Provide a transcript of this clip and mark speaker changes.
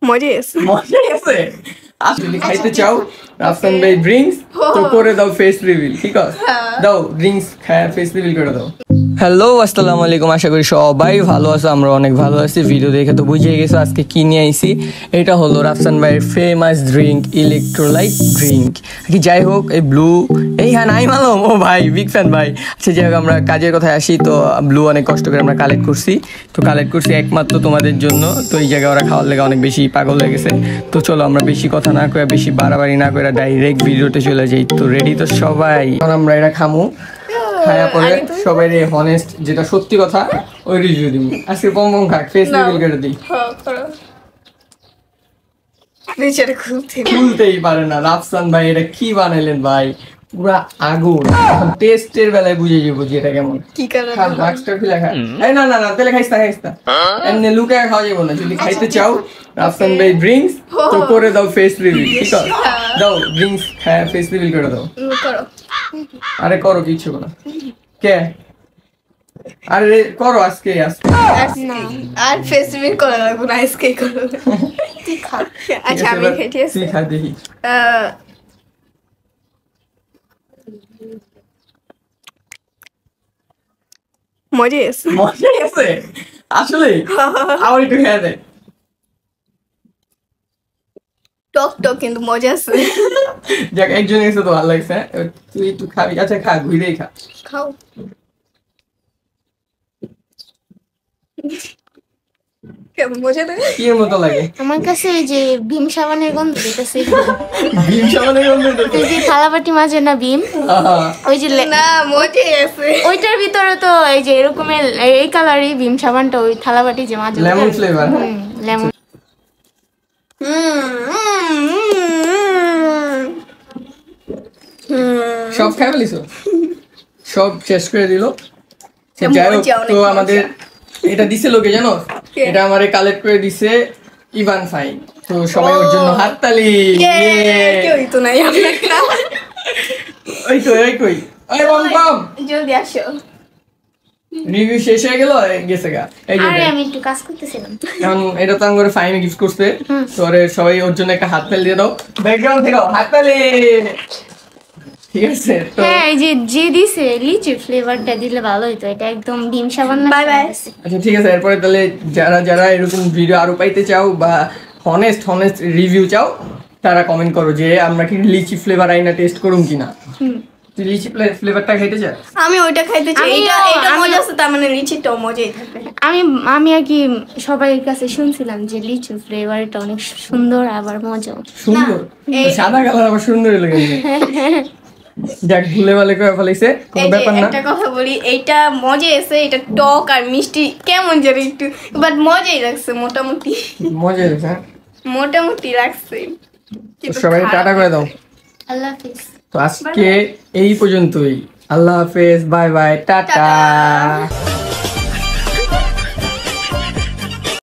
Speaker 1: মজাই আছে
Speaker 2: মজাই আছে আসলে খাইতে চাও রাফসান ভাই ড্রিঙ্কস তো করে দাও ফেস রিভিল ঠিক আছে দাও ড্রিঙ্কস খায় ফেস রিভিল করে দাও হ্যালো আসসালামু আলাইকুম আশা করি সবাই ভালো আছো আমরা অনেক ভালো আছি ভিডিও দেখে তো বুঝিয়ে গেছো আজকে কি নিয়ে আইছি এটা হলো রাফসান ভাইয়ের ফেমাস ড্রিঙ্ক ইলেকট্রোলাইট ড্রিঙ্ক কি যাই হোক এই ব্লু এই হ্যাঁ নাই মালুম ও ভাই বিগ ফ্যান ভাই আচ্ছা যাই হোক আমরা কাজের কথায় আসি তো ব্লু অনেক কষ্ট করে আমরা কালেক্ট করছি একমাত্র তোমাদের জন্য তো এই জায়গায় ওরা খাওয়ার লেগে অনেক বেশি পাগল হয়ে গেছে তো চলো আমরা বেশি কথা না করে বেশি বাড়াবাড়ি না করে ডাইরেক্ট ভিডিওতে চলে যাই তো রেডি তো সবাই এখন আমরা এটা খামু খায়া পরে সবাই রে হনেস্ট যেটা সত্যি কথা ওই রিভিউ দিব আজকে বম খাক ফেস রিভিল করে দিই খুলতেই পারে না রাফসান ভাই এটা কি বানাইলেন ভাই পুরা আগুন এখন টেস্টের বেলায় বুঝে যাবো যে এটা কেমন
Speaker 1: কি কারণে
Speaker 2: খা মাস্টার ফিলা খা এই না না না তেলে খাইস না এমনি লুকায় খাওয়া যাবো না যদি খাইতে চাও রাফসান ভাই ড্রিঙ্কস তো করে দাও ফেস রিভিল ঠিক আছে দাও ড্রিঙ্কস খায় ফেস রিভিল করে দাও
Speaker 1: করো
Speaker 2: আরে করো কিছু না কে আরে করো আজকে
Speaker 1: আর ফেস্টিভ্যাল করা লাগবে না আজকে করো তুই খা আচ্ছা আমি খেতে আসি
Speaker 2: তুই খা দেখি
Speaker 1: মজাই আছে
Speaker 2: আসলে আমার একটু খেয়ে দে
Speaker 1: টক টক কিন্তু মজা আছে
Speaker 2: যাক একজন এসে তো ভালো লাগছে তুই একটু খাবি আচ্ছা খা ঘুরেই খা
Speaker 1: খাও কেমন মজা লাগে
Speaker 2: কি মতো লাগে
Speaker 3: আমার কাছে এই যে ভীম সাবানের গন্ধ দিতেছে
Speaker 2: ভীম সাবানের গন্ধ
Speaker 3: এই যে থালাবাটি মাঝে না ভীম ওই যে
Speaker 1: না মজাই আছে
Speaker 3: ওইটার ভিতরে তো এই যে এরকমের এই কালারই ভীম সাবানটা ওই থালাবাটি যে মাঝে
Speaker 2: লেমন ফ্লেভার
Speaker 3: লেমন
Speaker 2: সব খাই ফেলিস সব শেষ করে দিল যাই হোক তো আমাদের এটা দিছে লোকে জানো এটা আমারে কালেক্ট করে দিছে ইভান ফাই তো সবাই ওর জন্য হাততালি
Speaker 1: কেউই তো নাই
Speaker 2: ওই কই ওই বম বম
Speaker 1: জলদি আসো
Speaker 2: রিভিউ শেষ হয়ে গেল গেছে গা এই যে
Speaker 3: আরে আমি একটু কাজ করতেছিলাম
Speaker 2: এখন এটা তো আমাদের ফাইনে গিফট করতে তো সবাই ওর জন্য একটা হাততালি দিয়ে দাও ব্যাকগ্রাউন্ড থেকে হাততালি ঠিক আছে তো
Speaker 3: হ্যাঁ এই যে দিছে লিচি ফ্লেভারটা দিলে ভালো হতো এটা একদম ভীম সাবান না
Speaker 1: বাই বাই
Speaker 2: আচ্ছা ঠিক আছে এরপরে তাহলে যারা এরকম ভিডিও আরো পাইতে চাও বা হনেস্ট রিভিউ চাও তারা কমেন্ট করো যে আমরা কি লিচি ফ্লেভার আইনা টেস্ট করুম কিনা তুই লিচি ফ্লেভারটা খাইতে চাস
Speaker 1: আমি ওইটা খাইতে চাই এটা মজা আছে তার মানে লিচিটাও মজাই থাকবে
Speaker 3: আমি আর কি সবাই কাছে শুনছিলাম যে লিচু ফ্লেভারটা অনেক সুন্দর আবার মজাও
Speaker 2: সুন্দর সাদা কালার আবার সুন্দর লাগে যাক ভুলে ভালে করে ফেলাইছে কোনো ব্যাপার না
Speaker 1: একটা কথা বলি এইটা মজা আছে এটা টক আর মিষ্টি কেমন জানি একটু বাট মজাই লাগছে মোটামুটি
Speaker 2: মজা লাগছে
Speaker 1: মোটামুটি লাগছে
Speaker 2: সবাই টাটা করে দাও
Speaker 3: আল্লাহ হাফেজ
Speaker 2: তো আজকে এই পর্যন্তই আল্লাহ হাফেজ বাই বাই টাটা